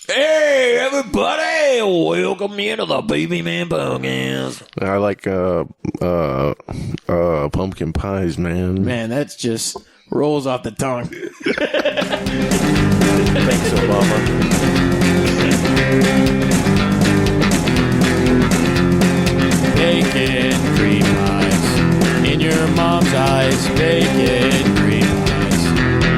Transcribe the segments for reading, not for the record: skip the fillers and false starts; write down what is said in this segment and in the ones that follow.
Hey, everybody! Welcome into the Baby Man Podcast. I like pumpkin pies, man. Man, that's just rolls off the tongue. Thanks, Obama. Bacon cream pies in your mom's eyes. Bacon cream pies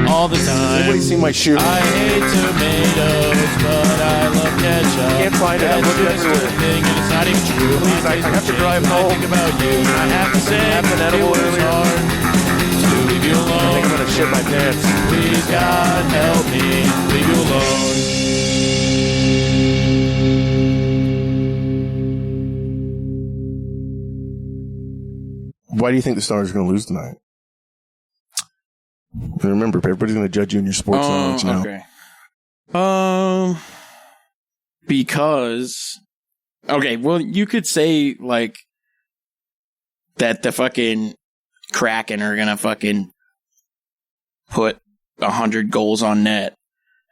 all the time. Everybody see my shoe? I hate tomatoes, but I love ketchup. Can't find it. I'm looking everywhere. Thing, and it's not even true. Please, I have to drive home. I think about you, and I have to say Have an it edible was earlier. hard to leave you I think I'm alone. gonna shit my pants. Please, God, help me leave you alone. Why do you think the Stars are going to lose tonight? And remember, everybody's going to judge you in your sports knowledge now. Okay. Because okay, well, you could say like that the fucking Kraken are gonna fucking put 100 goals on net,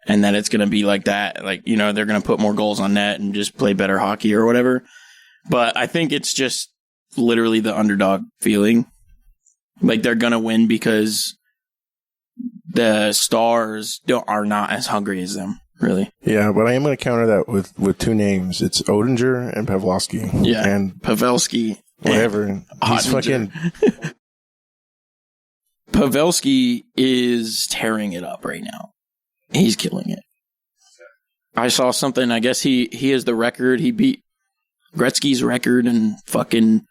and that it's gonna be like that, like, you know, they're gonna put more goals on net and just play better hockey or whatever. But I think it's just literally the underdog feeling, like they're gonna win because the Stars are not as hungry as them. Really? Yeah, but I am going to counter that with two names. It's Odinger and Pavelski. Yeah. And Pavelski. whatever. He's Ottinger. fucking... Pavelski is tearing it up right now. He's killing it. I saw something. I guess he has the record. He beat Gretzky's record in fucking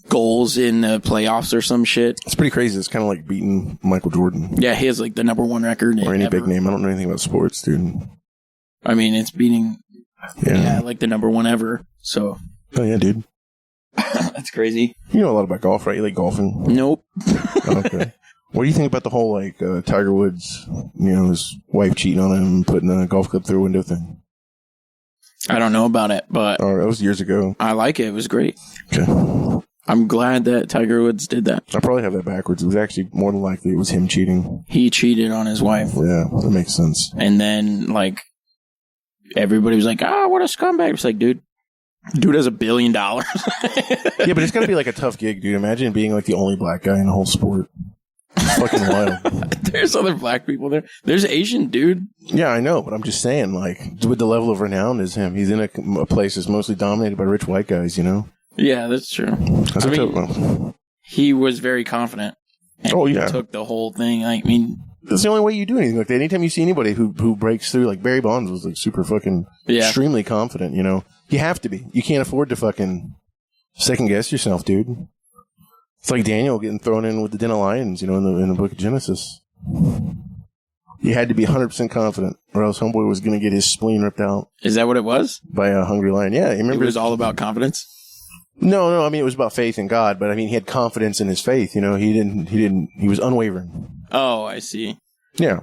goals in the playoffs or some shit. It's pretty crazy. It's kind of like beating Michael Jordan. Yeah, he has like the #1 record. Or any ever. big name. I don't know anything about sports, dude. I mean, it's beating Yeah. like the #1 ever. So Oh, yeah, dude. that's crazy. You know a lot about golf, right? You like golfing? Nope. Okay. What do you think about the whole, like, Tiger Woods, you know, his wife cheating on him and putting a golf club through a window thing? I don't know about it, but Oh, that was years ago. I like it. It was great. Okay. I'm glad that Tiger Woods did that. I probably have that backwards. It was actually more than likely it was him cheating. He cheated on his wife. Yeah, that makes sense. And then, like, everybody was like, what a scumbag. It's like, dude has $1 billion. Yeah, but it's got to be like a tough gig, dude. Imagine being like the only black guy in the whole sport. It's fucking wild. There's other black people there. There's Asian, dude. Yeah, I know, but I'm just saying, like, with the level of renown as him, he's in a place that's mostly dominated by rich white guys, you know? Yeah, that's true. That's I a mean, tough- he was very confident. And Oh, he yeah. took the whole thing. I mean, That's the only way you do anything like that. Anytime you see anybody who breaks through, like Barry Bonds was like super fucking Yeah. extremely confident, you know? You have to be. You can't afford to fucking second guess yourself, dude. It's like Daniel getting thrown in with the Den of Lions, you know, in the book of Genesis. You had to be 100% confident, or else homeboy was going to get his spleen ripped out is that what it was? by a hungry lion. Yeah, you It remember? was all about confidence? No, I mean, it was about faith in God, but I mean, he had confidence in his faith, you know? He was unwavering. Oh, I see. Yeah.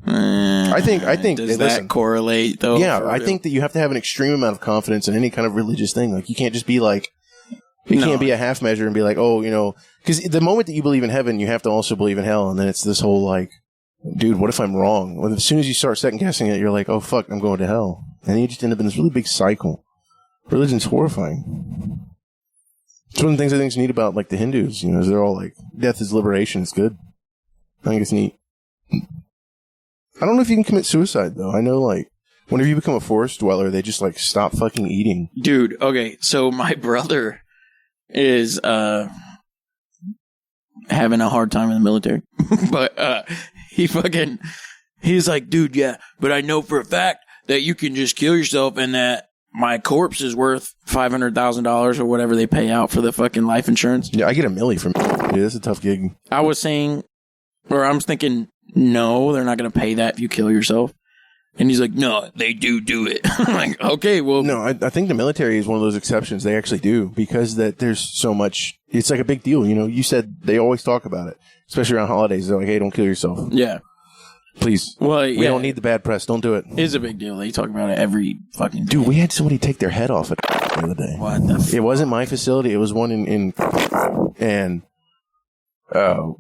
I think. Does listen, that correlate, though? yeah, for I real? think that you have to have an extreme amount of confidence in any kind of religious thing. Like, you can't just be like, you No. can't be a half measure and be like, oh, you know, because the moment that you believe in heaven, you have to also believe in hell. And then it's this whole like, dude, what if I'm wrong? Well, as soon as you start second guessing it, you're like, oh, fuck, I'm going to hell. And then you just end up in this really big cycle. Religion's horrifying. It's one of the things I think is neat about like the Hindus, you know, is they're all like, death is liberation. It's good. I think it's neat. I don't know if you can commit suicide though. I know like whenever you become a forest dweller, they just like stop fucking eating. Dude, okay, so my brother is having a hard time in the military. But he's like, dude, yeah, but I know for a fact that you can just kill yourself and that my corpse is worth $500,000 or whatever they pay out for the fucking life insurance. Yeah, I get $1 million from dude, that's a tough gig. I was saying, or I'm thinking, no, they're not going to pay that if you kill yourself. And he's like, no, they do it. I'm like, okay, well. No, I think the military is one of those exceptions. They actually do because that there's so much. It's like a big deal. You know, you said they always talk about it, especially around holidays. They're like, hey, don't kill yourself. Yeah. Please. Well, We don't need the bad press. Don't do it. It's a big deal. They talk about it every fucking day. Dude, we had somebody take their head off it the other day. What the It wasn't my facility. It was one in and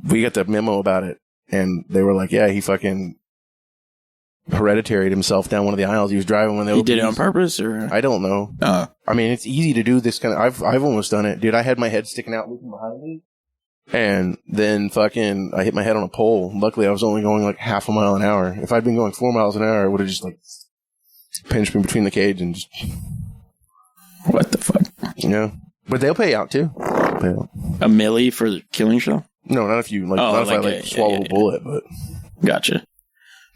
we got the memo about it. And they were like, yeah, he fucking hereditaried himself down one of the aisles. He was driving when they He did it on purpose, or I don't know. I mean, it's easy to do this kind of. I've almost done it, dude. I had my head sticking out looking behind me, and then fucking I hit my head on a pole. Luckily, I was only going like half a mile an hour. If I'd been going 4 miles an hour, I would have just like pinched me between the cage and just. What the fuck? Yeah, but they'll pay out too. Pay out. A milli for killing yourself? No, not if you like. Not if I like swallow a bullet, but gotcha.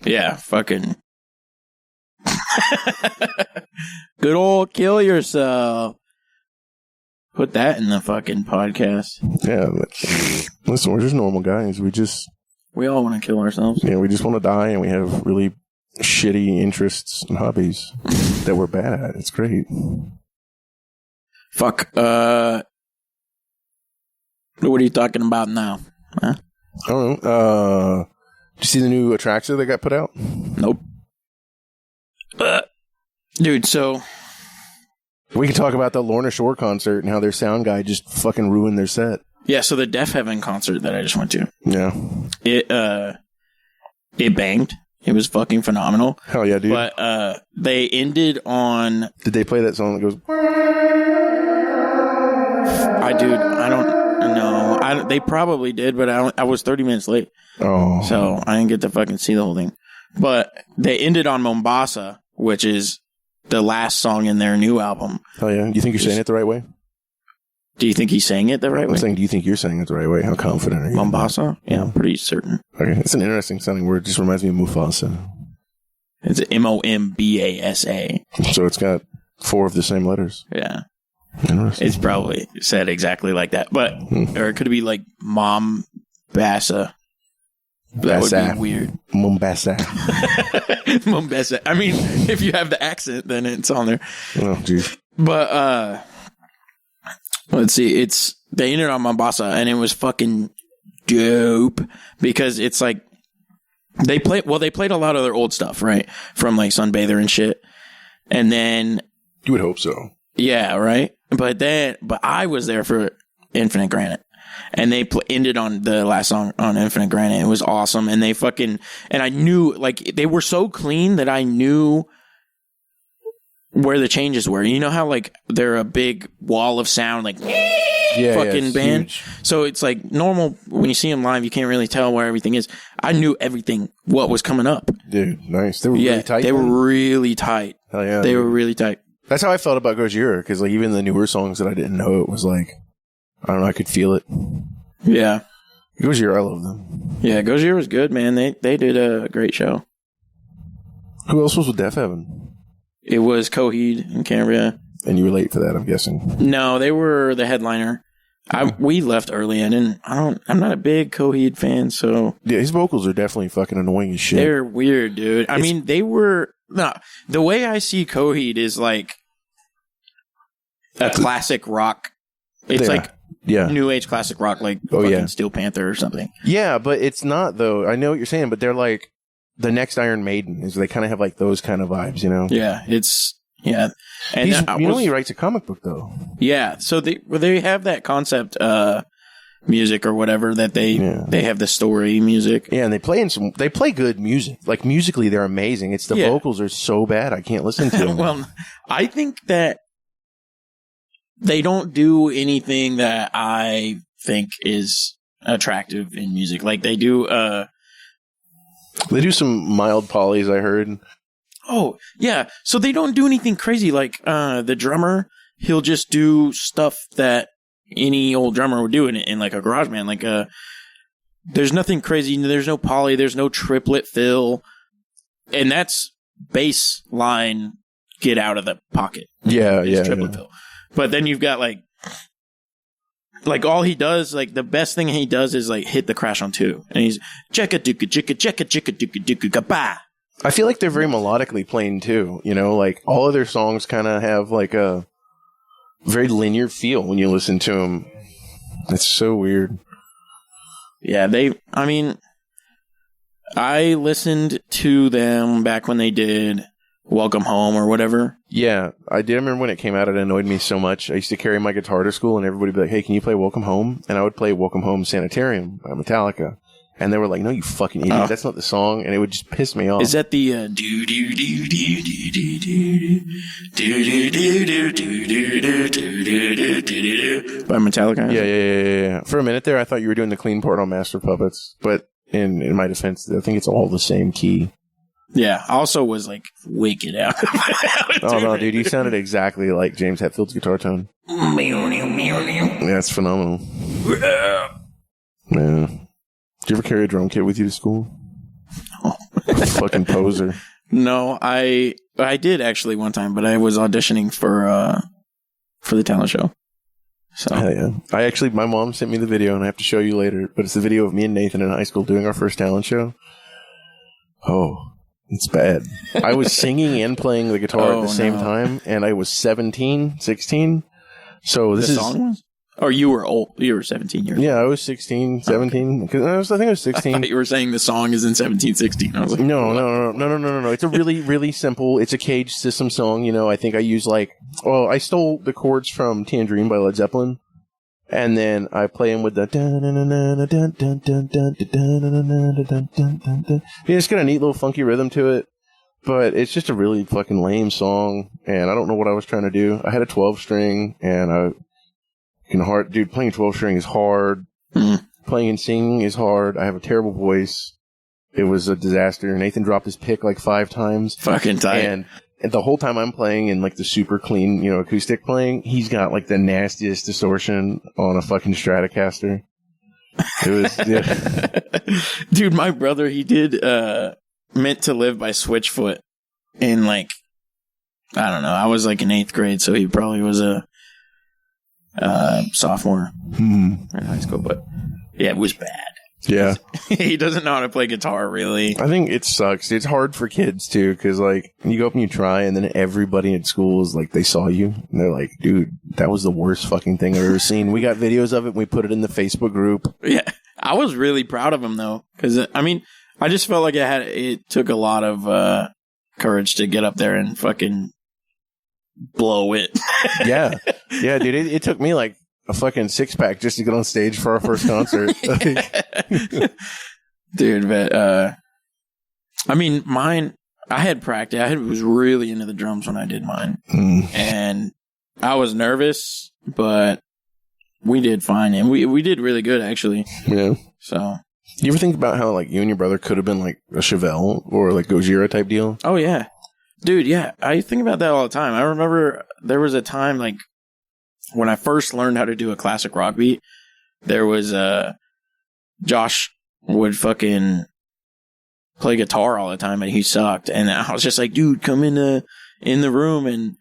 Yeah, fucking. Good old kill yourself. Put that in the fucking podcast. Yeah, listen, we're just normal guys. We all want to kill ourselves. Yeah, we just want to die, and we have really shitty interests and hobbies that we're bad at. It's great. Fuck. What are you talking about now? Huh? I don't know. Did you see the new Atraxa that got put out? Nope. Dude, so we can talk about the Lorna Shore concert and how their sound guy just fucking ruined their set. yeah, so the Deaf Heaven concert that I just went to, Yeah. it banged. It was fucking phenomenal. Hell yeah, dude. But they ended on. Did they play that song that goes? I don't know. They probably did, but I was 30 minutes late, Oh. so I didn't get to fucking see the whole thing. But they ended on Mombasa, which is the last song in their new album. Hell yeah. Do you think you're saying it the right way? Do you think he sang it the right I'm way? saying, do you think you're saying it the right way? How confident are you? Mombasa? Yeah, I'm pretty certain. Okay, it's an interesting sounding word. It just reminds me of Mufasa. It's Mombasa. So it's got 4 of the same letters. Yeah. Interesting. It's probably said exactly like that. But, or it could be like Mombasa. That would be weird. Mombasa. Mombasa. I mean, if you have the accent, then it's on there. Oh, geez. But, let's see. They ended on Mombasa, and it was fucking dope because it's like they played a lot of their old stuff, right? From like Sunbather and shit. And then You would hope so. yeah, right. But I was there for Infinite Granite, and they ended on the last song on Infinite Granite. It was awesome, and and I knew like they were so clean that I knew where the changes were. You know how like they're a big wall of sound, like fucking band. Huge. So it's like normal when you see them live, you can't really tell where everything is. I knew everything, what was coming up. Dude, nice. They were really tight. They were really tight. Hell yeah. They were really tight. That's how I felt about Gojira, because like even the newer songs that I didn't know, it was like, I don't know, I could feel it. Yeah. Gojira, I love them. Yeah, Gojira was good, man. They did a great show. Who else was with Deaf Heaven? It was Coheed and Cambria. And you were late for that, I'm guessing. No, they were the headliner. We left early. I'm not a big Coheed fan, so Yeah, his vocals are definitely fucking annoying as shit. they're weird, dude. I mean, they were the way I see Coheed is like a classic rock. It's like new age classic rock, like fucking Steel Panther or something. Yeah, but it's not though. I know what you're saying, but they're like the next Iron Maiden. Is they kind of have like those kind of vibes, you know? Yeah, and he writes a comic book though. Yeah, so they have that concept music or whatever that they have the story music. Yeah, and they play good music. Like musically, they're amazing. It's the vocals are so bad I can't listen to them. Well, I think that they don't do anything that I think is attractive in music. Like they do. They do some mild polys, I heard. Oh yeah, so they don't do anything crazy. Like the drummer, he'll just do stuff that any old drummer would do in like a garage band. Like there's nothing crazy. There's no poly. There's no triplet fill, and that's bass line. Get out of the pocket. Yeah, triplet fill. But then you've got like all he does, like the best thing he does is like hit the crash on 2, and he's checka dooka chicka checka chicka dooka dooka gaba. I feel like they're very melodically playing too. You know, like all of their songs kind of have like a very linear feel when you listen to them. It's so weird. Yeah, I listened to them back when they did Welcome Home or whatever. Yeah, I did remember when it came out. It annoyed me so much. I used to carry my guitar to school, and everybody would be like, "Hey, can you play Welcome Home?" And I would play Welcome Home Sanitarium by Metallica. And they were like, no, you fucking idiot. That's not the song. And it would just piss me off. Is that the do do do do do do do do do do do do do by Metallica? Yeah. For a minute there, I thought you were doing the clean part on Master Puppets. But in my defense, I think it's all the same key. Yeah. I also was like, wicked out. Oh, no, dude. You sounded exactly like James Hetfield's guitar tone. Yeah, it's phenomenal. Yeah. Did you ever carry a drum kit with you to school? Oh. Fucking poser. No, I did actually one time, but I was auditioning for the talent show. So Hell yeah. My mom sent me the video, and I have to show you later, but it's the video of me and Nathan in high school doing our first talent show. Oh, it's bad. I was singing and playing the guitar at the same time, and I was 17, 16. So this the song was? Or you were old. You were 17 years old. Yeah, I was 16, 17. Okay. I think I was 16. I thought you were saying the song is in 1716. I was like, No. It's a really, really simple. It's a Cage System song. You know, I think I use I stole the chords from Tangerine by Led Zeppelin. And then I play them with the it's got a neat little funky rhythm to it. But it's just a really fucking lame song. And I don't know what I was trying to do. I had a 12 string and dude, playing 12 string is hard. Playing and singing is hard. I have a terrible voice. It was a disaster. Nathan dropped his pick like 5 times. Fucking tight. And the whole time I'm playing in like the super clean, acoustic playing, he's got like the nastiest distortion on a fucking Stratocaster. It was, yeah. Dude, my brother, he did Meant to Live by Switchfoot in like, I don't know. I was like in 8th grade, so he probably was a sophomore in high school, but yeah, it was bad. Yeah. He doesn't know how to play guitar, really. I think it sucks. It's hard for kids, too, because, like, you go up and you try, and then everybody at school is like, they saw you, and they're like, dude, that was the worst fucking thing I've ever seen. We got videos of it, and we put it in the Facebook group. Yeah. I was really proud of him, though, because, I mean, I just felt like it took a lot of courage to get up there and fucking blow it. Yeah, dude, it took me, like, a fucking 6-pack just to get on stage for our first concert. Dude, but I mean, mine, I had practice. I was really into the drums when I did mine. And I was nervous, but we did fine. And we did really good, actually. Yeah. So. You ever think about how, like, you and your brother could have been, like, a Chevelle or, like, Gojira type deal? Oh, yeah. Dude, yeah. I think about that all the time. I remember there was a time, like, when I first learned how to do a classic rock beat, there was Josh would fucking play guitar all the time, and he sucked. And I was just like, dude, come in the room and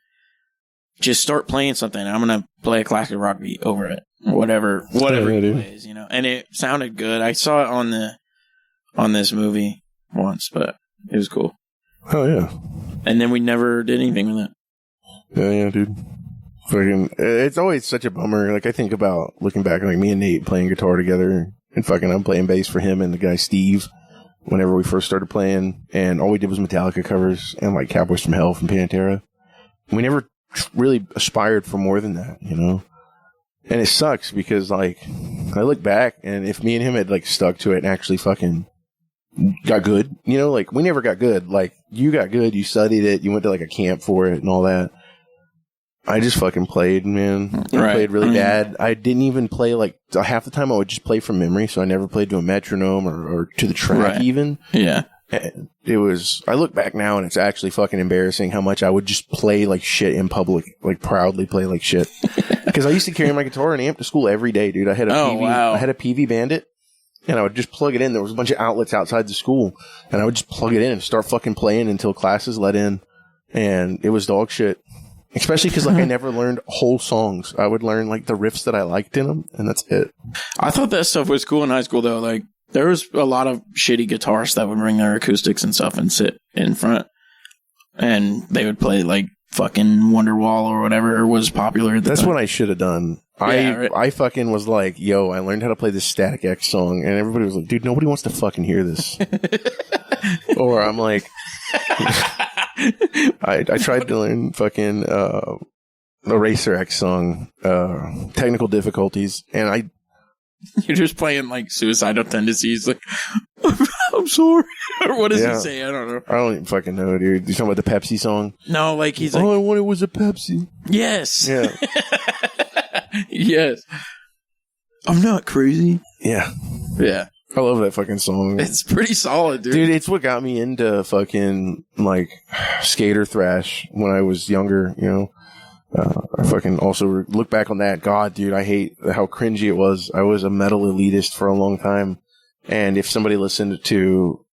just start playing something. I'm gonna play a classic rock beat over it, whatever he plays, you know. And it sounded good. I saw it on this movie once, but it was cool. Oh yeah. And then we never did anything with it. Yeah, dude. Fucking, it's always such a bummer. Like, I think about looking back, like, me and Nate playing guitar together, and fucking I'm playing bass for him and the guy Steve whenever we first started playing, and all we did was Metallica covers and, like, Cowboys from Hell from Pantera. We never really aspired for more than that, you know? And it sucks because, like, I look back, and if me and him had, like, stuck to it and actually fucking got good, you know, like, we never got good. Like, you got good, you studied it, you went to, like, a camp for it and all that. I just fucking played, man. I played really bad. I didn't even play, like, half the time I would just play from memory, so I never played to a metronome or to the track even. Yeah. And it was, I look back now and it's actually fucking embarrassing how much I would just play like shit in public, like proudly play like shit. Because I used to carry my guitar and amp to school every day, dude. I had a PV Bandit, and I would just plug it in. There was a bunch of outlets outside the school, and I would just plug it in and start fucking playing until classes let in. And it was dog shit. Especially because, like, I never learned whole songs. I would learn, like, the riffs that I liked in them, and that's it. I thought that stuff was cool in high school, though. Like, there was a lot of shitty guitarists that would bring their acoustics and stuff and sit in front. And they would play, like, fucking Wonderwall or whatever was popular at the That's time. what I should have done. Yeah, I fucking was like, yo, I learned how to play this Static X song, and everybody was like, dude, nobody wants to fucking hear this. Or I'm like... I tried to learn fucking Eraser X song, Technical Difficulties, and You're just playing like suicidal tendencies. Like, I'm sorry. Or what does he say? I don't know. I don't even fucking know, dude. You talking about the Pepsi song? No, like he's All like, I wanted was a Pepsi. yes. Yeah. Yes. I'm not crazy. Yeah. Yeah. I love that fucking song. It's pretty solid, dude. Dude, it's what got me into fucking, like, skater thrash when I was younger, you know? I fucking also look back on that. God, dude, I hate how cringy it was. I was a metal elitist for a long time. And if somebody listened to...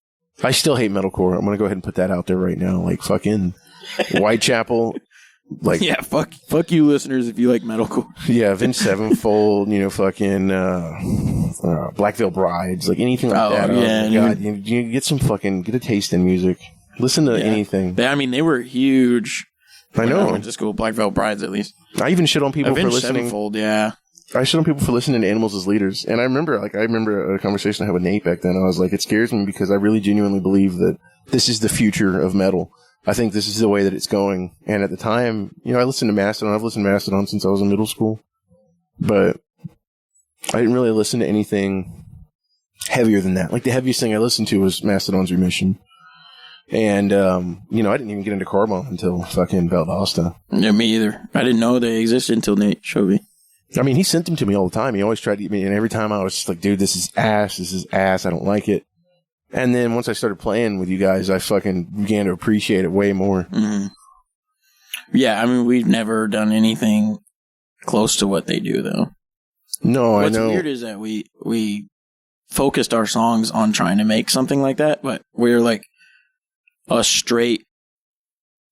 I still hate metalcore. I'm going to go ahead and put that out there right now. Like, fucking Whitechapel... Like, yeah, fuck you, listeners, if you like metalcore. Yeah, Avenged Sevenfold, you know, fucking Black Veil Brides, like anything like that. Yeah, God, you get a taste in music. Listen to anything. I mean, they were huge. I know. I went to school, Black Veil Brides, at least. I even shit on people Avenged for listening. Sevenfold, yeah. I shit on people for listening to Animals as leaders, and I remember a conversation I had with Nate back then. I was like, it scares me because I really genuinely believe that this is the future of metal. I think this is the way that it's going. And at the time, you know, I listened to Mastodon. I've listened to Mastodon since I was in middle school. But I didn't really listen to anything heavier than that. Like, the heaviest thing I listened to was Mastodon's Remission. And, you know, I didn't even get into Carbon until fucking Valdosta. Yeah, me either. I didn't know they existed until Nate showed me. I mean, he sent them to me all the time. He always tried to get me, and every time I was just like, dude, this is ass. I don't like it. And then once I started playing with you guys, I fucking began to appreciate it way more. Mm-hmm. Yeah, I mean, we've never done anything close to what they do, though. No, What's I know. What's weird is that we focused our songs on trying to make something like that, but we're like a straight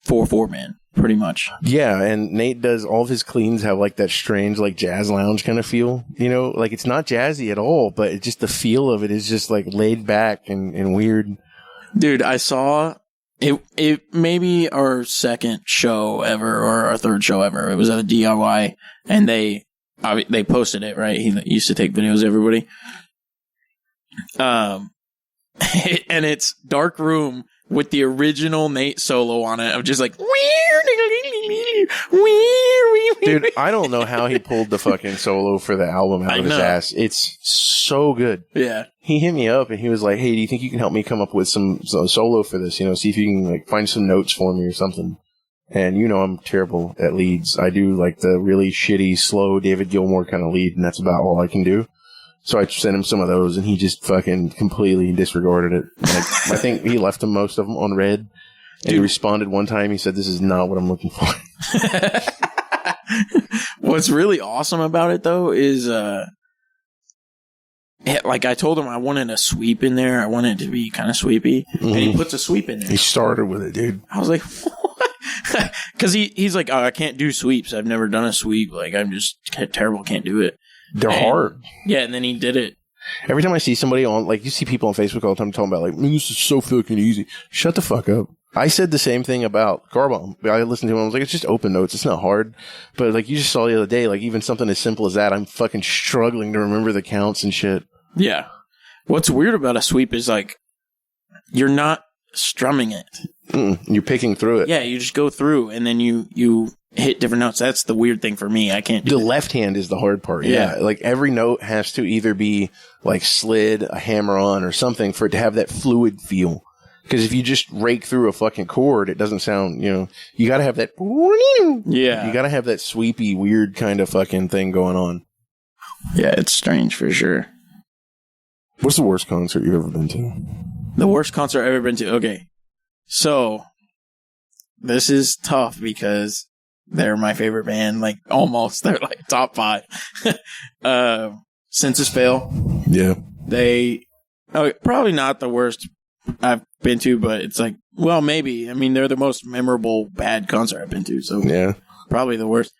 4/4 man, pretty much. Yeah, and Nate does all of his cleans have like that strange like jazz lounge kind of feel, you know, like it's not jazzy at all, but it's just the feel of it is just like laid back and weird. Dude, I saw it maybe our second show ever or our third show ever. It was at a DIY, and they posted it, right? He used to take videos of everybody. And it's dark room with the original Nate solo on it of just like, dude, I don't know how he pulled the fucking solo for the album out of his ass. It's so good. Yeah. He hit me up and he was like, hey, do you think you can help me come up with some solo for this? You know, see if you can like find some notes for me or something. And you know, I'm terrible at leads. I do like the really shitty, slow David Gilmour kind of lead, and that's about all I can do. So I sent him some of those, and he just fucking completely disregarded it. Like, I think he left him most of them on red. And he responded one time. He said, "This is not what I'm looking for." What's really awesome about it, though, is like I told him I wanted a sweep in there. I wanted it to be kind of sweepy, and he puts a sweep in there. He started with it, dude. I was like, what? Because he's like, oh, I can't do sweeps. I've never done a sweep. Like, I'm just terrible. Can't do it. They're hard. Yeah, and then he did it. Every time I see somebody on, like, you see people on Facebook all the time talking about, like, this is so fucking easy. Shut the fuck up. I said the same thing about Carbon. I listened to him. I was like, it's just open notes. It's not hard. But, like, you just saw the other day, like, even something as simple as that, I'm fucking struggling to remember the counts and shit. Yeah. What's weird about a sweep is, like, you're not strumming it. You're picking through it. Yeah, you just go through, and then you hit different notes. That's the weird thing for me. I can't do the left hand is the hard part. Yeah. Like, every note has to either be, like, slid, a hammer on, or something for it to have that fluid feel. Because if you just rake through a fucking chord, it doesn't sound, you know, you gotta have that. Yeah. You gotta have that sweepy, weird kind of fucking thing going on. Yeah, it's strange for sure. What's the worst concert you've ever been to? The worst concert I've ever been to? Okay. So, this is tough because they're my favorite band. Like, almost. They're like top 5. Census Fail. Yeah. Probably not the worst I've been to, but it's like, well, maybe. I mean, they're the most memorable bad concert I've been to, so yeah, probably the worst.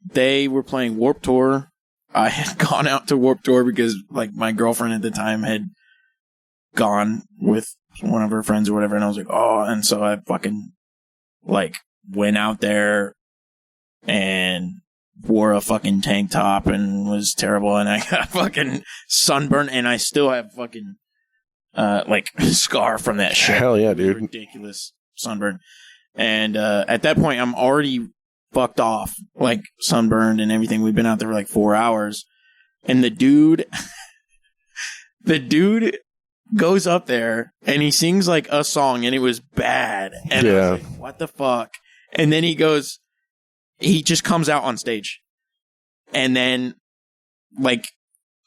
They were playing Warped Tour. I had gone out to Warped Tour because, like, my girlfriend at the time had gone with one of her friends or whatever, and I was like, oh, and so I fucking, like, went out there and wore a fucking tank top and was terrible, and I got fucking sunburned, and I still have fucking like scar from that shit. Hell yeah, dude. Ridiculous sunburn. And at that point I'm already fucked off, like sunburned and everything. We've been out there for like 4 hours. And the dude goes up there and he sings like a song and it was bad. And I was like, what the fuck? And then he just comes out on stage. And then like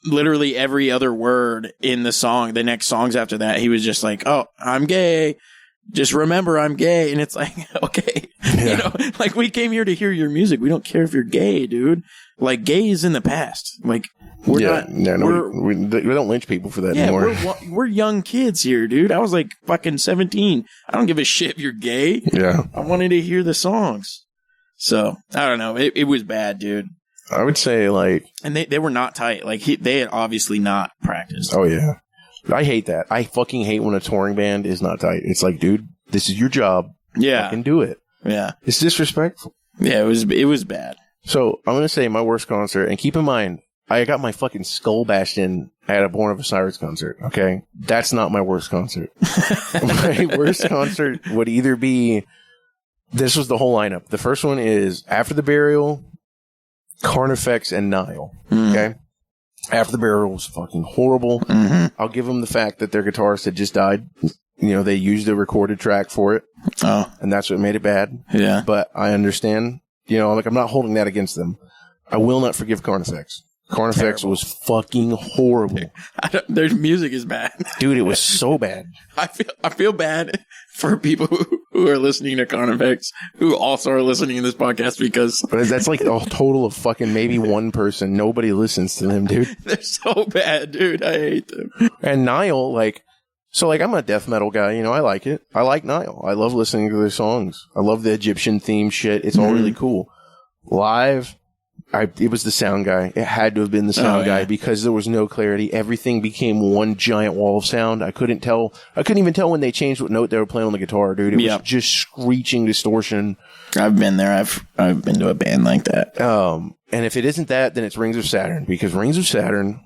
literally every other word in the song, the next songs after that, he was just like, oh, I'm gay. Just remember I'm gay. And it's like, okay, you know, like we came here to hear your music. We don't care if you're gay, dude. Like gay is in the past. Like we don't lynch people for that anymore. We're young kids here, dude. I was like fucking 17. I don't give a shit if you're gay. Yeah. I wanted to hear the songs. So I don't know. It was bad, dude. I would say like, and they were not tight. Like they had obviously not practiced. Oh yeah. I hate that. I fucking hate when a touring band is not tight. It's like, dude, this is your job. Yeah. Fucking do it. Yeah. It's disrespectful. Yeah, it was bad. So I'm going to say my worst concert, and keep in mind, I got my fucking skull bashed in at a Born of Osiris concert, okay? That's not my worst concert. My worst concert would either be, this was the whole lineup. The first one is After the Burial, Carnifex, and Nile, okay? After the Burial was fucking horrible. I'll give them the fact that their guitarist had just died. You know, they used a recorded track for it. Oh. And that's what made it bad. Yeah. But I understand. You know, like, I'm not holding that against them. I will not forgive Carnifex. Carnifex was fucking horrible. Their music is bad. Dude, it was so bad. I feel bad for people who are listening to Carnifex, who also are listening to this podcast because... But that's like a total of fucking maybe one person. Nobody listens to them, dude. They're so bad, dude. I hate them. And Nile, like... So, like, I'm a death metal guy, you know, I like it. I like Nile. I love listening to their songs. I love the Egyptian theme shit. It's all really cool. Live, it was the sound guy. It had to have been the sound guy because there was no clarity. Everything became one giant wall of sound. I couldn't even tell when they changed what note they were playing on the guitar, dude. It was just screeching distortion. I've been there. I've been to a band like that. And if it isn't that, then it's Rings of Saturn, because Rings of Saturn,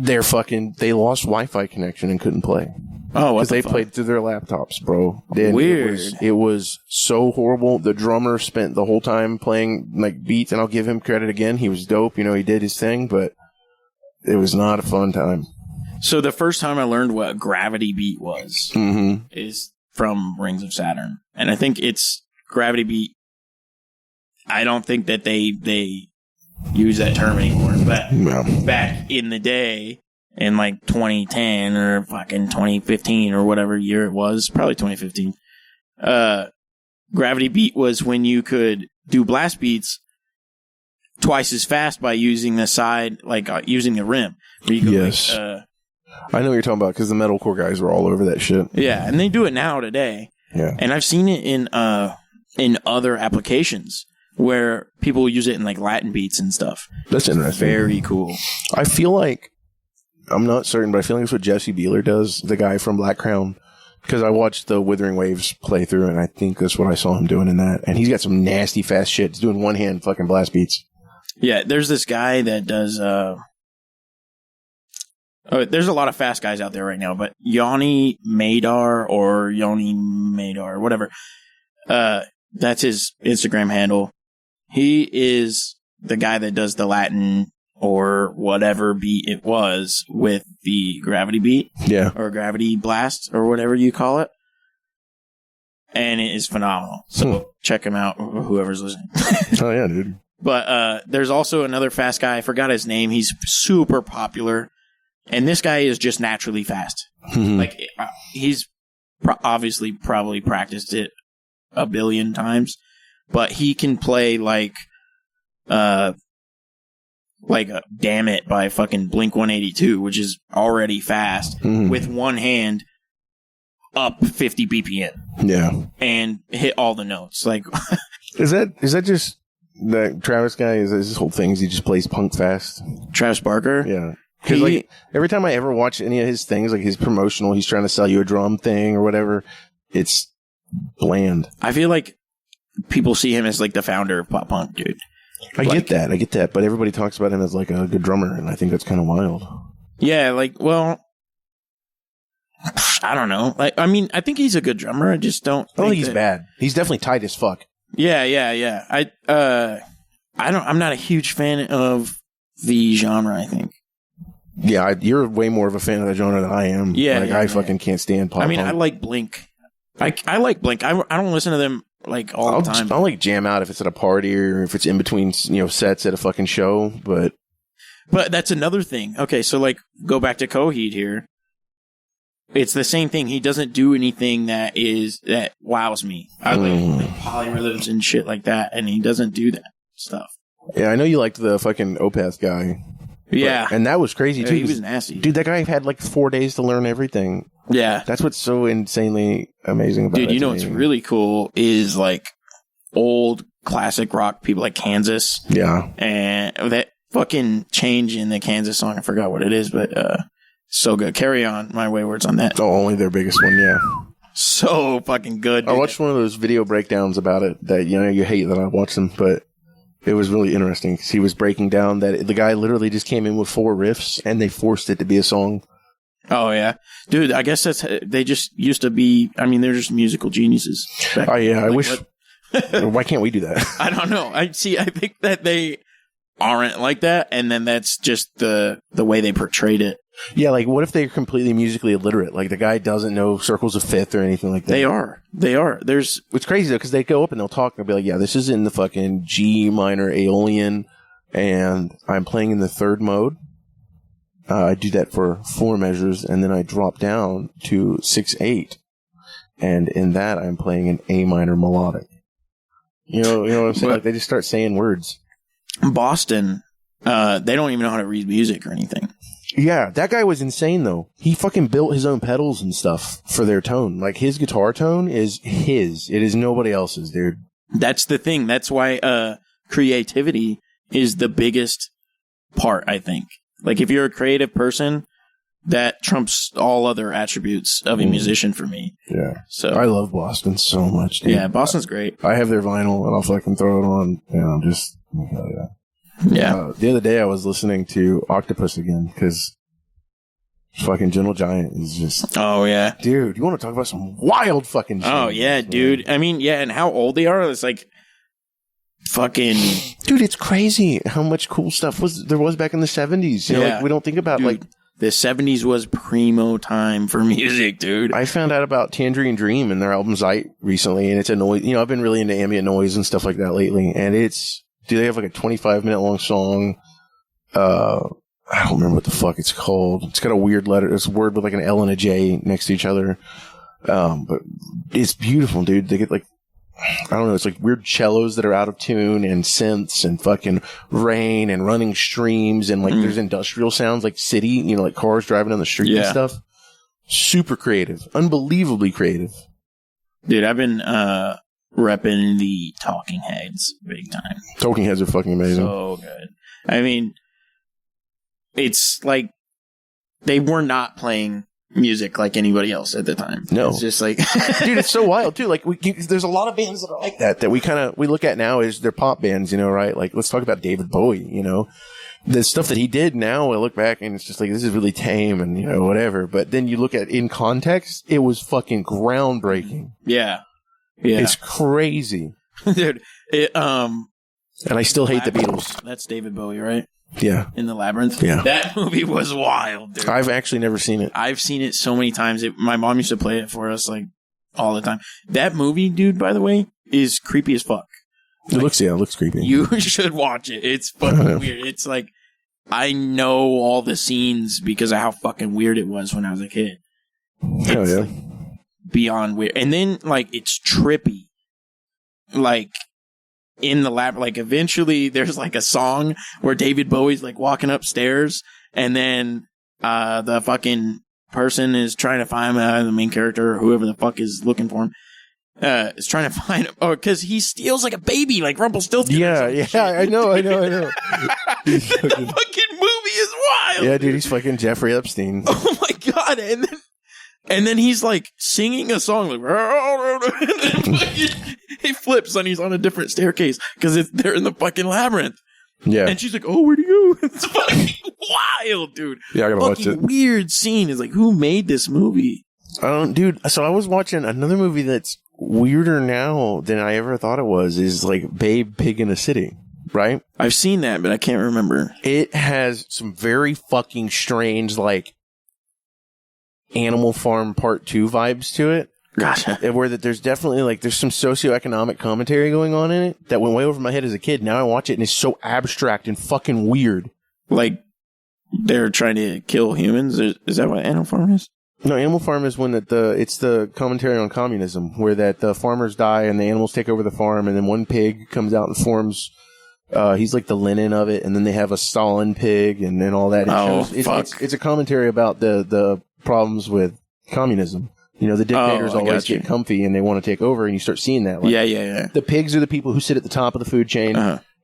they lost Wi-Fi connection and couldn't play. Oh, what the fuck? They played through their laptops, bro. Weird. It was so horrible. The drummer spent the whole time playing like beats, and I'll give him credit again. He was dope. You know, he did his thing, but it was not a fun time. So the first time I learned what Gravity Beat was is from Rings of Saturn. And I think it's Gravity Beat. I don't think that they use that term anymore, but back in the day, in like 2010 or fucking 2015 or whatever year it was, probably 2015, Gravity Beat was when you could do blast beats twice as fast by using the side, like using the rim. Where you go like, I know what you're talking about, because the metalcore guys were all over that shit. Yeah, and they do it now today. Yeah, and I've seen it in other applications where people use it in like Latin beats and stuff. That's interesting. Very cool. I feel like, I'm not certain, but I feel like it's what Jesse Beeler does, the guy from Black Crown, because I watched the Withering Waves playthrough, and I think that's what I saw him doing in that. And he's got some nasty fast shit. He's doing one-hand fucking blast beats. Yeah, there's this guy that does... there's a lot of fast guys out there right now, but Yoni Madar, whatever. That's his Instagram handle. He is the guy that does the Latin or whatever beat it was with the Gravity Beat. Yeah. Or Gravity Blast or whatever you call it. And it is phenomenal. So check him out, whoever's listening. Oh, yeah, dude. But there's also another fast guy. I forgot his name. He's super popular. And this guy is just naturally fast. Like, he's obviously probably practiced it a billion times. But he can play like a Damn It by fucking Blink-182, which is already fast, with one hand up 50 BPM. Yeah. And hit all the notes. Like, Is that just that Travis guy? Is his whole thing is he just plays punk fast? Travis Barker? Yeah. Because like every time I ever watch any of his things, like his promotional, he's trying to sell you a drum thing or whatever, it's bland. I feel like people see him as like the founder of pop punk, dude. I get that, but everybody talks about him as like a good drummer, and I think that's kind of wild. Yeah, like, well, I don't know. Like, I mean, I think he's a good drummer. I just don't. I don't think he's bad. He's definitely tight as fuck. Yeah. I'm not a huge fan of the genre, I think. Yeah, you're way more of a fan of that genre than I am. Yeah, like yeah, I yeah. fucking can't stand pop. I mean, punk. I like Blink. I like Blink. I don't listen to them like all the time. I'll like jam out if it's at a party or if it's in between, sets at a fucking show. But that's another thing. Okay, so like go back to Coheed here. It's the same thing. He doesn't do anything that wows me. I like polyrhythms and shit like that, and he doesn't do that stuff. yeah, I know you liked the fucking Opeth guy. Yeah, And that was crazy too. he was nasty. Dude, that guy had like 4 days to learn everything. Yeah, That's what's so insanely amazing about it. dude. You know to what's me. really cool is like old classic rock people like Kansas, Yeah. and that fucking change in the Kansas song. I forgot what it is, but so good. Carry On, My Wayward's on that. Oh, only their biggest one, yeah. So fucking good. I dude. watched one of those video breakdowns about it that, you hate that I watched them, but it was really interesting because he was breaking down that the guy literally just came in with 4 riffs and they forced it to be a song. Oh yeah, dude. I guess they just used to be. I mean, they're just musical geniuses. Oh, yeah. I Like, wish. Why can't we do that? I don't know. I think that they aren't like that, and then that's just the way they portrayed it. Yeah, like what if they're completely musically illiterate? Like the guy doesn't know circles of fifth or anything like that. They are. There's It's crazy though because they go up and they'll talk and they'll be like, "Yeah, this is in the fucking G minor Aeolian, and I'm playing in the 3rd mode. I do that for 4 measures, and then I drop down to 6/8, and in that I'm playing an A minor melodic." You know what I'm saying? But- Like they just start saying words. Boston. They don't even know how to read music or anything. Yeah, that guy was insane though. He fucking built his own pedals and stuff for their tone. Like his guitar tone is his. It is nobody else's, dude. That's the thing. That's why creativity is the biggest part, I think. Like if you're a creative person, that trumps all other attributes of a musician for me. Yeah. So I love Boston so much, dude. yeah, Boston's great. I have their vinyl and I'll fucking throw it on and I'm just, hell yeah. Yeah. The other day I was listening to Octopus again because fucking Gentle Giant is just, Oh yeah. dude, you want to talk about some wild fucking shit? Oh yeah, man. dude. I mean, yeah, and how old they are? It's like fucking Dude, it's crazy how much cool stuff there was back in the 70s. You know, Yeah. like we don't think about dude, like the 70s was primo time for music, dude. I found out about Tangerine Dream and their album Zeit recently, and it's a noise. I've been really into ambient noise and stuff like that lately, and they have like a 25-minute long song. I don't remember what the fuck it's called. It's got a weird letter. It's a word with like an L and a J next to each other. But it's beautiful, dude. They get like, I don't know, it's like weird cellos that are out of tune and synths and fucking rain and running streams and like there's industrial sounds like city, like cars driving down the street and Yeah. stuff. Super creative. Unbelievably creative. Dude, I've been repping the Talking Heads big time. Talking Heads are fucking amazing. So good. I mean, it's like they were not playing music like anybody else at the time. No. It's just like Dude, it's so wild too. Like there's a lot of bands that are like that we look at now as they're pop bands, right? Like let's talk about David Bowie, the stuff that he did now. I look back and it's just like, this is really tame and whatever. But then you look at in context, it was fucking groundbreaking. yeah. It's crazy. Dude, And I still hate the Beatles. That's David Bowie, right? Yeah. In the Labyrinth. Yeah. That movie was wild, dude. I've actually never seen it. I've seen it so many times. My mom used to play it for us like all the time. That movie, dude, by the way, is creepy as fuck. It looks creepy. You should watch it. It's fucking weird. It's like, I know all the scenes because of how fucking weird it was when I was a kid. Hell It's yeah. like beyond weird. And then, like, it's trippy. Like, in the lab, like, eventually there's like a song where David Bowie's like walking upstairs and then the fucking person is trying to find him, the main character or whoever the fuck is looking for him. Is trying to find him, because he steals like a baby, like Rumpelstiltskin. Yeah, I know. The fucking movie is wild. Yeah, dude, he's fucking Jeffrey Epstein. Oh my god! And then he's like singing a song, like, and then fucking, he flips and he's on a different staircase because they're in the fucking labyrinth. Yeah. And she's like, "Oh, where'd he go?" It's fucking wild, dude. Yeah, I gotta watch Fucking it. weird scene. Is like, who made this movie? Dude. So I was watching another movie that's weirder now than I ever thought it was. Is like Babe, Pig in a City, right? I've seen that, but I can't remember. It has some very fucking strange, like, Animal Farm Part 2 vibes to it. Gotcha. Where that there's definitely, like, there's some socioeconomic commentary going on in it that went way over my head as a kid. Now I watch it and it's so abstract and fucking weird. Like, they're trying to kill humans? Is that what Animal Farm is? No, Animal Farm is when it's the commentary on communism, where that the farmers die and the animals take over the farm, and then one pig comes out and forms. He's like the Lenin of it, and then they have a Stalin pig, and then all that. It's a commentary about the problems with communism. You know, the dictators always get comfy and they want to take over, and you start seeing that. Like, yeah. The pigs are the people who sit at the top of the food chain,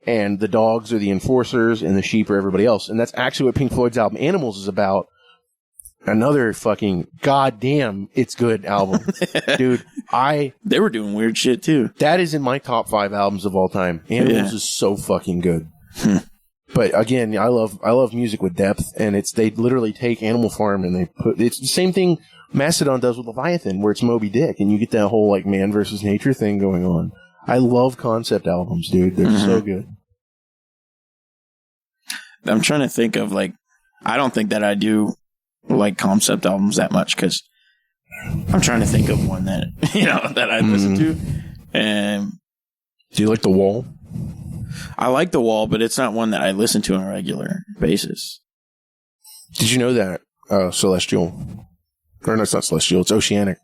and the dogs are the enforcers, and the sheep are everybody else. And that's actually what Pink Floyd's album Animals is about. Another fucking goddamn it's good album. Dude, they were doing weird shit too. That is in my top 5 albums of all time. Animals is so fucking good. But again, I love music with depth, and they literally take Animal Farm and it's the same thing Mastodon does with Leviathan, where it's Moby Dick, and you get that whole like man versus nature thing going on. I love concept albums, dude. They're so good. I'm trying to think of like, I don't think that I do like concept albums that much, because I'm trying to think of one that that I listen to. And do you like The Wall? I like The Wall, but it's not one that I listen to on a regular basis. Did you know that Celestial, or no, it's not Celestial, it's Oceanic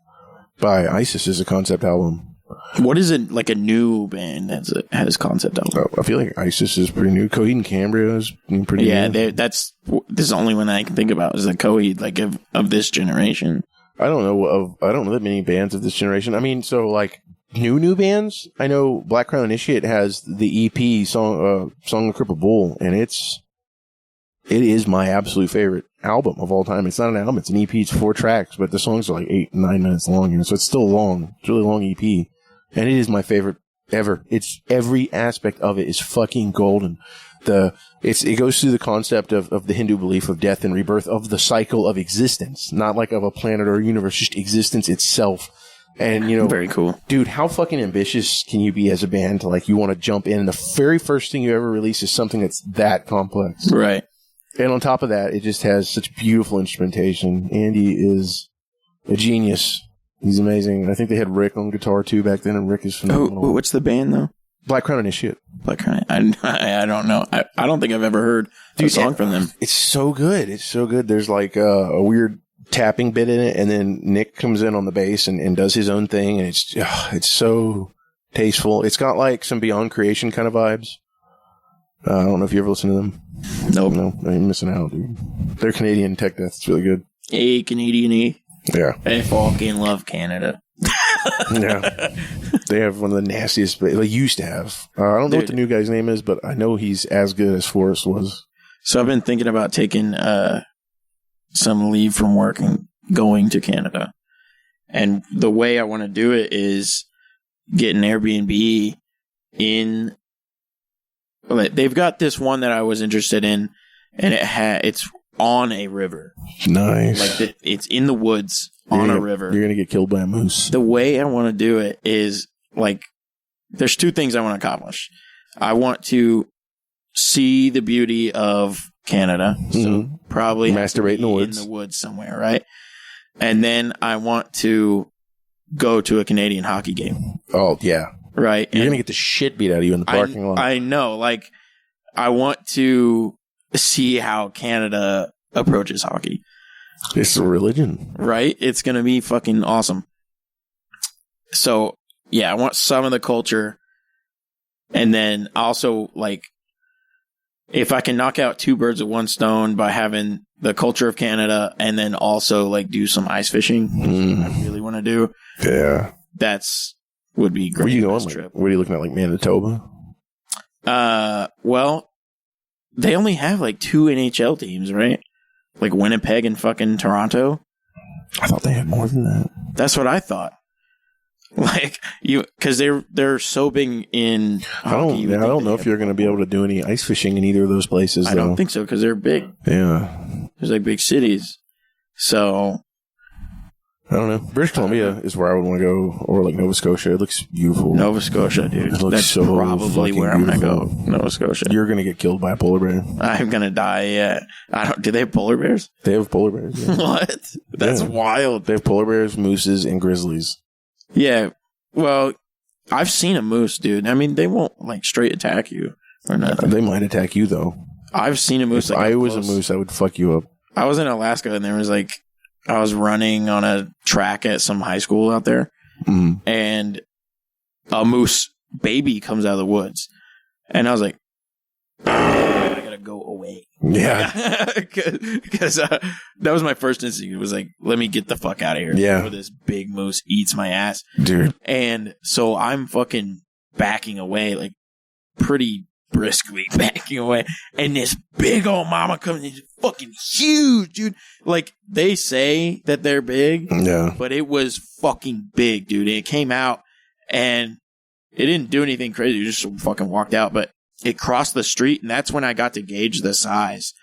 by ISIS is a concept album? What is it, like a new band that has concept album? I feel like ISIS is pretty new. Coheed and Cambria is pretty new. Yeah, this is the only one that I can think about is the Coheed, like of this generation. I don't know that many bands of this generation. I mean, so like new bands. I know Black Crown Initiate has the EP Song of the Crippled Bull, and it is my absolute favorite album of all time. It's not an album; it's an EP. It's 4 tracks, but the songs are like 8-9 minutes long, so it's still long. It's a really long EP. And it is my favorite ever. It's every aspect of it is fucking golden. It goes through the concept of the Hindu belief of death and rebirth, of the cycle of existence, not like of a planet or a universe, just existence itself. And very cool, dude. How fucking ambitious can you be as a band to like you want to jump in, and the very first thing you ever release is something that's that complex, right? And on top of that, it just has such beautiful instrumentation. Andy is a genius. He's amazing. I think they had Rick on guitar too back then, and Rick is phenomenal. Oh, what's the band though? Black Crown Initiate. Black Crown. I don't know. I don't think I've ever heard a song from them. It's so good. It's so good. There's like a weird tapping bit in it, and then Nick comes in on the bass and does his own thing, and it's so tasteful. It's got like some Beyond Creation kind of vibes. I don't know if you ever listen to them. Nope. No, you're missing out, dude. They're Canadian tech death. It's really good. Hey, Canadian. Yeah. I fucking love Canada. Yeah. They have one of the nastiest, they used to have. I don't know what the new guy's name is, but I know he's as good as Forrest was. So I've been thinking about taking some leave from work and going to Canada. And the way I want to do it is get an Airbnb in. They've got this one that I was interested in, and it's on a river. Nice. Like it's in the woods on a river. You're gonna get killed by a moose. The way I want to do it is like, there's 2 things I want to accomplish. I want to see the beauty of Canada, so probably masturbate in the woods somewhere, right? And then I want to go to a Canadian hockey game. Oh yeah, right. You're gonna get the shit beat out of you in the parking lot. I know. Like, I want to see how Canada approaches hockey. It's a religion, right? It's gonna be fucking awesome. So yeah, I want some of the culture, and then also like, if I can knock out 2 birds with 1 stone by having the culture of Canada and then also like do some ice fishing, which I really want to do. Yeah, would be great. Where are you going? Trip. What are you looking at, like Manitoba? Well, they only have like 2 NHL teams, right? Like Winnipeg and fucking Toronto. I thought they had more than that. That's what I thought. Like because they're so big in hockey. I don't know if you're going to be able to do any ice fishing in either of those places. I don't think so, because they're big. Yeah, there's like big cities. So I don't know. British Columbia is where I would want to go, or like Nova Scotia. It looks beautiful. Nova Scotia, dude. It looks That's so probably fucking where I'm going to go. beautiful. Nova Scotia. You're gonna get killed by a polar bear. I'm going to die, yeah. Do they have polar bears? They have polar bears. Yeah. What? That's Yeah. wild. They have polar bears, mooses, and grizzlies. Yeah. Well, I've seen a moose, dude. I mean, they won't like straight attack you or nothing. They might attack you though. I've seen a moose. If Like I up was close. a moose, I would fuck you up. I was in Alaska and there was like, I was running on a track at some high school out there, Mm. and a moose baby comes out of the woods, and I was like, I gotta go away. Yeah. Because that was my first instinct. It was like, let me get the fuck out of here. Yeah. Before this big moose eats my ass. Dude. And so I'm fucking backing away, like pretty briskly backing away. And this big old mama comes in, fucking huge, dude. Like they say that they're big, Yeah. but it was fucking big, dude. And it came out and it didn't do anything crazy. It just fucking walked out, but it crossed the street, and that's when I got to gauge the size.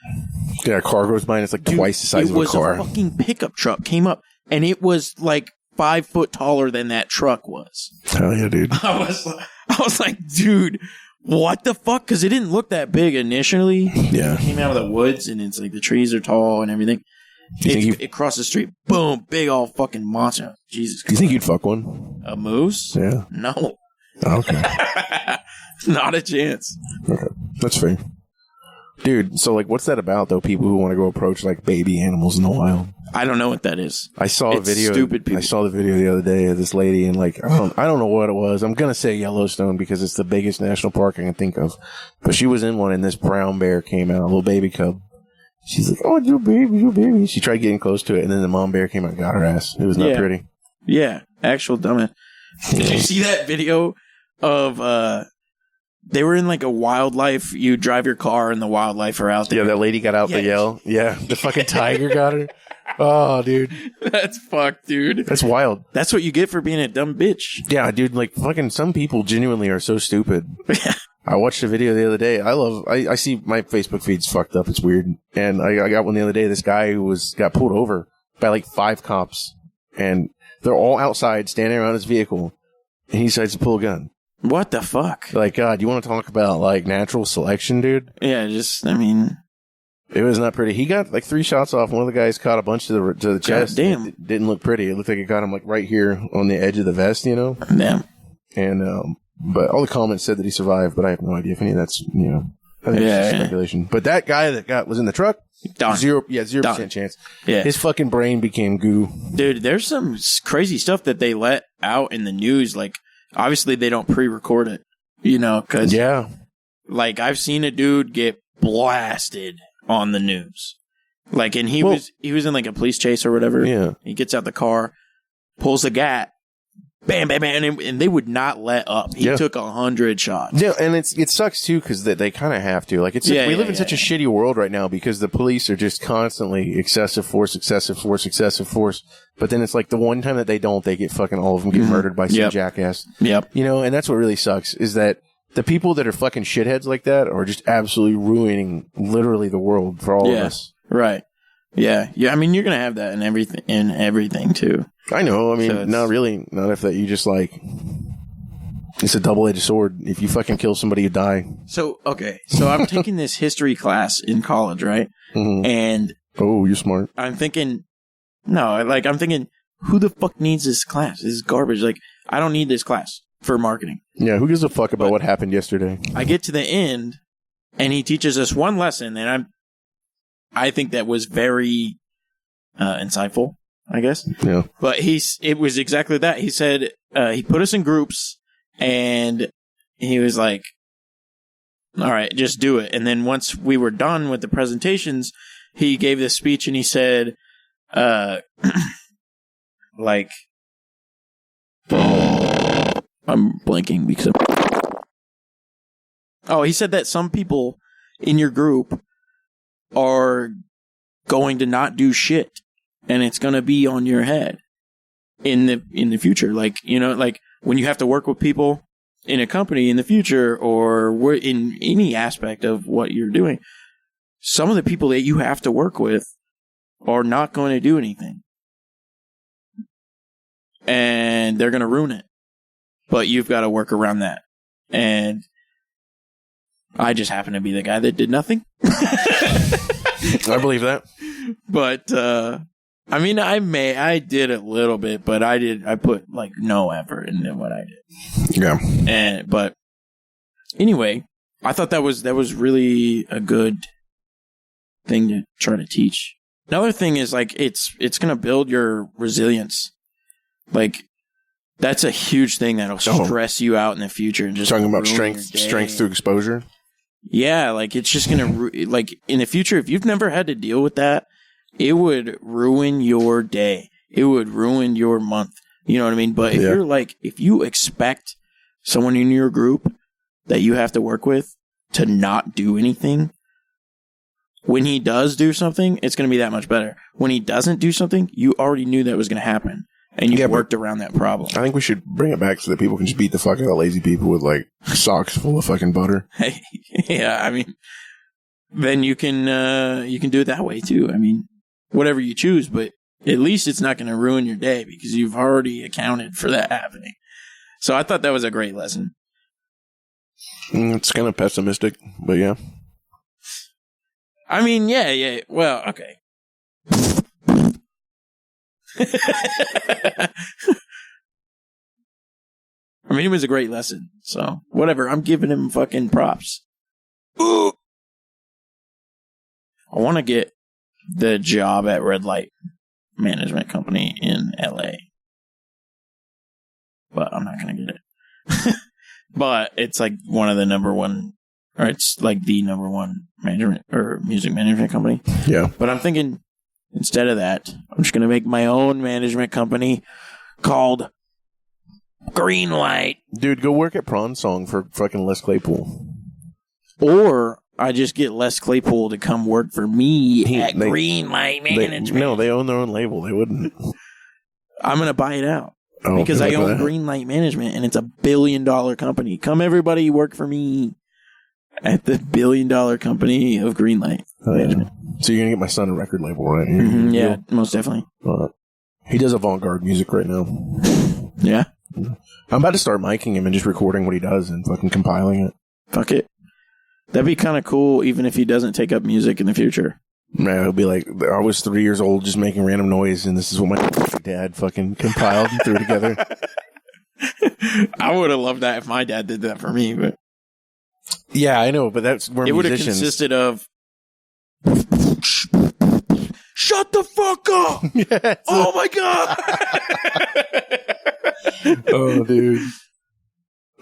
Yeah, a car goes by and it's like Dude, twice the size it of a was car. a fucking pickup truck came up, and it was like 5 foot taller than that truck was. Hell yeah, dude. I was like, dude, what the fuck? Because it didn't look that big initially. Yeah. It came out of the woods, and it's like the trees are tall and everything. You think It crossed the street, boom, big old fucking monster. Jesus you Christ. think you'd fuck one? A moose? Yeah. No. Oh, okay. Not a chance. Okay. That's fair. Dude, so like what's that about though? People who want to go approach like baby animals in the wild. I don't know what that is. I saw a It's video. stupid people. I saw the video the other day of this lady and like I don't know what it was. I'm gonna say Yellowstone because it's the biggest national park I can think of. But she was in one and this brown bear came out, a little baby cub. She's like, "Oh, your baby." She tried getting close to it, and then the mom bear came out and got her ass. It was not Yeah. pretty. Yeah, actual dumbass. Did you see that video of they were in like a wildlife? You drive your car and the wildlife are out there. Yeah, that lady got out Yeah. to yell. Yeah, the fucking tiger got her. Oh, dude, That's fucked, dude. that's wild. That's what you get for being a dumb bitch. Yeah, dude, like fucking some people genuinely are so stupid. I watched a video the other day. I see my Facebook feed's fucked up. It's weird. And I got one the other day. This guy who got pulled over by like 5 cops and they're all outside standing around his vehicle and he decides to pull a gun. What the fuck? Like, God, you want to talk about like natural selection, dude? Yeah, I mean, It was not pretty. He got like 3 shots off. One of the guys caught a bunch to the chest. damn. It didn't look pretty. It looked like it got him like right here on the edge of the vest, you know? damn. And, but all the comments said that he survived, but I have no idea if any of that's, you know, I think it's just Yeah. speculation. But that guy that was in the truck, Done. 0% Done. chance. Yeah. His fucking brain became goo. Dude, there's some crazy stuff that they let out in the news. Like, obviously they don't pre-record it, you know, because Yeah. like I've seen a dude get blasted on the news. Like, and he was in like a police chase or whatever. Yeah. He gets out the car, pulls the gat, bam, bam, bam, and they would not let up. He Yeah. took 100 shots. Yeah, and it sucks too because they kind of have to. Like we live in such a shitty world right now because the police are just constantly excessive force. But then it's like the one time that they don't, they get fucking all of them get murdered by some Yep. jackass. Yep. You know, and that's what really sucks is that the people that are fucking shitheads like that are just absolutely ruining literally the world for all of Yeah. us. Right. Yeah. Yeah. I mean, you're gonna have that in everything too. I know. I mean, So it's- not really. Not if that you just like. It's a double-edged sword. If you fucking kill somebody, you die. So okay. So I'm taking this history class in college, right? Mhm. And Oh, you're smart. I'm thinking, I'm thinking, who the fuck needs this class? This is garbage. Like, I don't need this class for marketing. Yeah, who gives a fuck about what happened yesterday? I get to the end, and he teaches us one lesson, and I think that was very insightful, I guess. Yeah. But it was exactly that. He said he put us in groups, and he was like, "All right, just do it." And then once we were done with the presentations, he gave this speech, and he said, like, I'm blanking because he said that some people in your group are going to not do shit, and it's going to be on your head in the future. Like, you know, like when you have to work with people in a company in the future, or in any aspect of what you're doing, some of the people that you have to work with are not going to do anything. and they're going to ruin it. But you've got to work around that. And I just happen to be the guy that did nothing. I believe that. But, I mean, I did a little bit, but I put like no effort into what I did. Yeah. But anyway, I thought that was really a good thing to try to teach. Another thing is like, it's going to build your resilience. Like, that's a huge thing that'll stress you out in the future. And just talking about strength through exposure. Yeah, like it's just gonna like in the future. If you've never had to deal with that, it would ruin your day. It would ruin your month. You know what I mean? But if you're like, if you expect someone in your group that you have to work with to not do anything, when he does do something, it's going to be that much better. When he doesn't do something, you already knew that was going to happen. And you worked around that problem. I think we should bring it back so that people can just beat the fuck out of lazy people with like socks full of fucking butter. Yeah, I mean, then you can do it that way too. I mean, whatever you choose, but at least it's not going to ruin your day because you've already accounted for that happening. So I thought that was a great lesson. It's kind of pessimistic, but yeah. I mean, yeah. Well, okay. I mean, it was a great lesson. So, whatever. I'm giving him fucking props. Ooh. I want to get the job at Red Light Management Company in LA. But I'm not going to get it. But it's like one of the number one, or it's like the number one management or music management company. Yeah. But I'm thinking, instead of that, I'm just going to make my own management company called Greenlight. Dude, go work at Prawn Song for fucking Les Claypool. Or I just get Les Claypool to come work for me at Greenlight Management. They own their own label. They wouldn't. I'm going to buy it out. Because I own Greenlight Management, and it's a $1 billion company. Come, everybody, work for me at the $1 billion company of Greenlight Management. So you're going to get my son a record label, right? Mm-hmm, yeah, most definitely. He does avant-garde music right now. Yeah? I'm about to start miking him and just recording what he does and fucking compiling it. Fuck it. That'd be kind of cool, even if he doesn't take up music in the future. Man, he'll be like, I was 3 years old just making random noise, and this is what my dad fucking compiled and threw together. I would have loved that if my dad did that for me, but... Yeah, I know, but that's where it would have consisted of... Shut the fuck up! Yes. Oh my god! Oh, dude.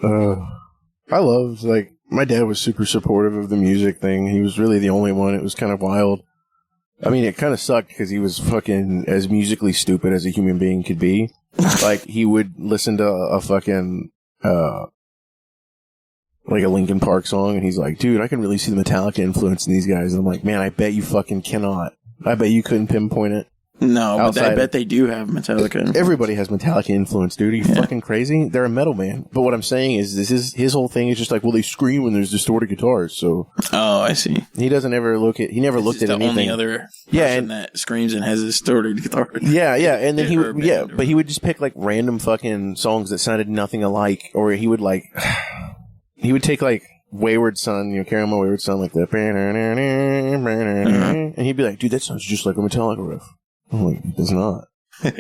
I love, like, my dad was super supportive of the music thing. He was really the only one. It was kind of wild. I mean, it kind of sucked because he was fucking as musically stupid as a human being could be. Like, he would listen to a fucking, like a Linkin Park song, and he's like, dude, I can really see the Metallica influence in these guys. And I'm like, man, I bet you fucking cannot. I bet you couldn't pinpoint it. No, but I bet they do have Metallica. Everybody has Metallica influence, dude. Are you fucking crazy? They're a metal band. But what I'm saying is, his whole thing is just like, well, they scream when there's distorted guitars. So, oh, I see. He doesn't ever looked at anything. The only other person that screams and has a distorted guitar. Yeah, and then but he would just pick like random fucking songs that sounded nothing alike, or he would like, he would take like Wayward Son, Carry On My Wayward Son, like that, and he'd be like, dude, that sounds just like a Metallica riff. I'm like, it does not.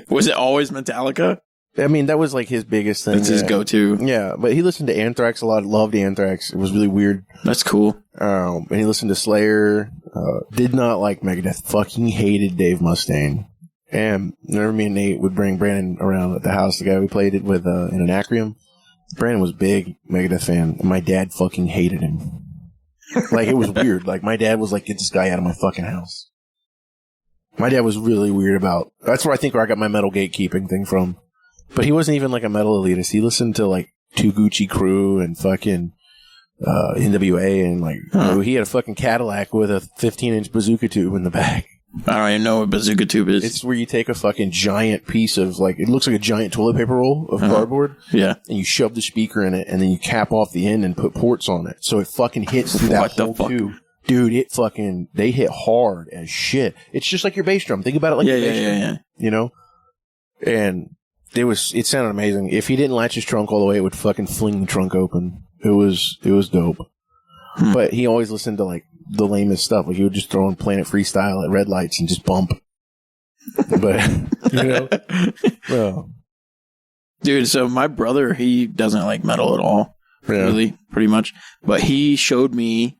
Was it always Metallica? I mean, that was like his biggest thing. That's his go-to. Yeah, but he listened to Anthrax a lot, loved Anthrax. It was really weird. That's cool. And he listened to Slayer, did not like Megadeth, fucking hated Dave Mustaine. And whenever me and Nate would bring Brandon around at the house, the guy we played it with in Anacreum, Brandon was a big Megadeth fan, and my dad fucking hated him. Like, it was weird. Like, my dad was like, get this guy out of my fucking house. My dad was really weird about... That's where I got my metal gatekeeping thing from. But he wasn't even like a metal elitist. He listened to like Two Gucci Crew and fucking NWA, and like he had a fucking Cadillac with a 15-inch bazooka tube in the back. I don't even know what bazooka tube is. It's where you take a fucking giant piece of like, it looks like a giant toilet paper roll of cardboard. Yeah. And you shove the speaker in it, and then you cap off the end and put ports on it. So it fucking hits through that whole tube. Dude, they hit hard as shit. It's just like your bass drum. Think about it like your bass drum. Yeah. You know? And it sounded amazing. If he didn't latch his trunk all the way, it would fucking fling the trunk open. It was dope. But he always listened to like the lamest stuff. Like he would just throw on Planet Freestyle at red lights and just bump. But you know, well, dude. So my brother, he doesn't like metal at all. Yeah. Really, pretty much. But he showed me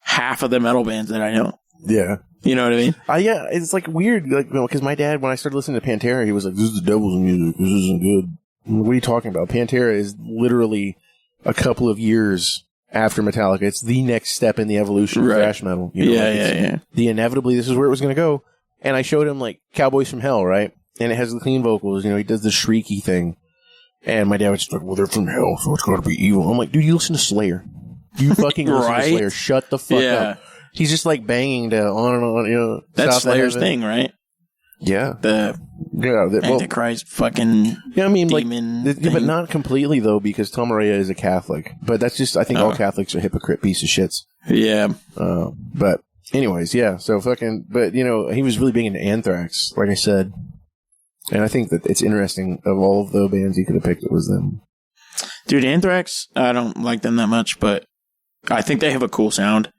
half of the metal bands that I know. yeah. You know what I mean? Yeah, it's like weird, like, you know, because my dad, when I started listening to Pantera, he was like, "This is the devil's music. This isn't good." I'm like, what are you talking about? Pantera is literally a couple of years after Metallica. It's the next step in the evolution of thrash metal. You know, Yeah. The inevitably, this is where it was going to go. And I showed him like Cowboys from Hell, right? And it has the clean vocals. You know, he does the shrieky thing. And my dad was just like, "Well, they're from hell, so it's got to be evil." I'm like, "Dude, you listen to Slayer. You fucking listen to Slayer. Shut the fuck up." He's just like banging to on and on, you know. That's South Slayer's thing, right? Yeah. The Antichrist fucking yeah, I mean, demon like, but not completely, though, because Tom Araya is a Catholic. But that's just, I think all Catholics are hypocrite piece of shits. Yeah. But anyways, yeah, so fucking, but, you know, he was really big into Anthrax, like I said. And I think that it's interesting, of all of the bands he could have picked, it was them. Dude, Anthrax, I don't like them that much, but I think they have a cool sound.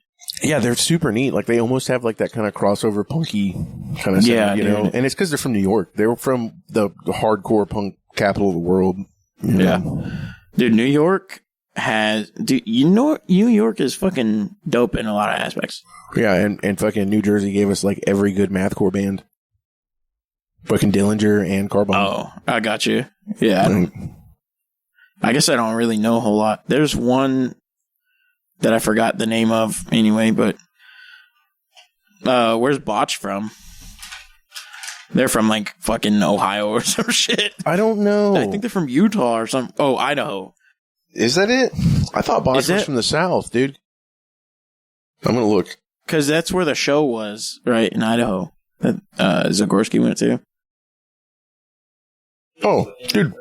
Yeah, they're super neat. Like, they almost have, like, that kind of crossover punky kind of sound, you know? And it's because they're from New York. They were from the hardcore punk capital of the world. You know? Dude, New York has... Dude, you know, New York is fucking dope in a lot of aspects. Yeah, and fucking New Jersey gave us, like, every good mathcore band. Fucking Dillinger and Carbone. Oh, I got you. Yeah. I guess I don't really know a whole lot. There's one that I forgot the name of anyway, but where's Botch from? They're from like fucking Ohio or some shit. I don't know. I think they're from Utah or something. Oh, Idaho. Is that it? I thought Botch was from the South, dude. I'm gonna look. Because that's where the show was, right, in Idaho. That Zagorski went to. Oh, dude.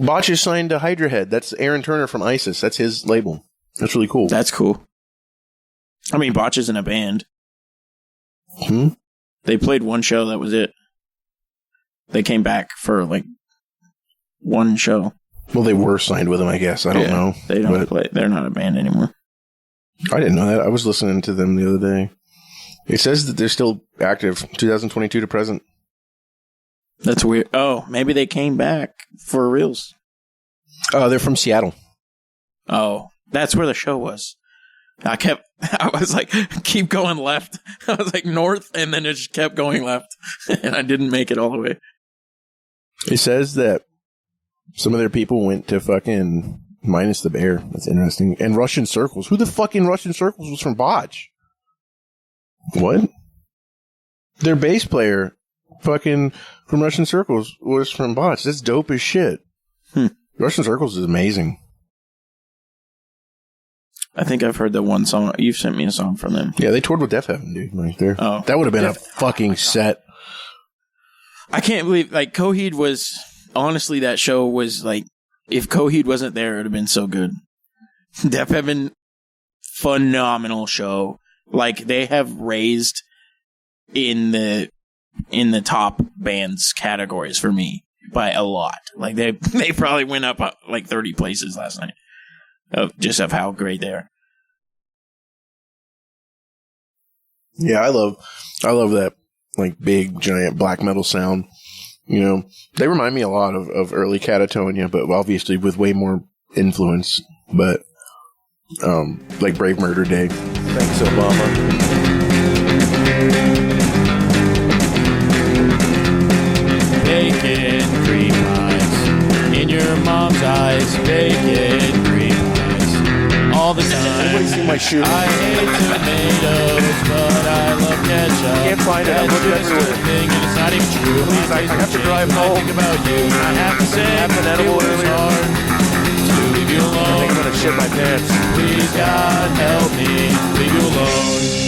Botch is signed to Hydra Head. That's Aaron Turner from ISIS. That's his label. That's really cool. That's cool. I mean, Botch is in a band. They played one show. That was it. They came back for like one show. Well, they were signed with him, I guess. I don't know. They don't play. They're not a band anymore. I didn't know that. I was listening to them the other day. It says that they're still active, 2022 to present. That's weird. Oh, maybe they came back for reals. They're from Seattle. Oh, that's where the show was. I was like, keep going left. I was like north, and then it just kept going left. And I didn't make it all the way. It says that some of their people went to fucking Minus the Bear. That's interesting. And Russian Circles. Who the fucking Russian Circles was from Botch? What? Their bass player fucking from Russian Circles was from Botch. That's dope as shit. Russian Circles is amazing. I think I've heard that one song. You've sent me a song from them. Yeah, they toured with Death Heaven, dude, right there. Oh. That would have been a fucking set. I can't believe, like, Coheed was, honestly, that show was, like, if Coheed wasn't there, it would have been so good. Death Heaven, phenomenal show. Like, they have raised in the top bands categories for me by a lot. Like, they probably went up like 30 places last night. Just of how great they are. Yeah, I love that, like, big giant black metal sound. You know, they remind me a lot of early Catatonia, but obviously with way more influence. But like Brave Murder Day. Thanks, Obama. Bacon cream pies in your mom's eyes. Bacon cream pies all the time. Anybody see my shoe? I hate tomatoes, but I love ketchup. Can't find it. I'm looking everywhere. Thing, and it's not even true. Please, I have to drive home. I think about you. I have to say an edible it was earlier. hard to leave you alone. I think I'm gonna shit my pants. Please, God, help me. Leave you alone.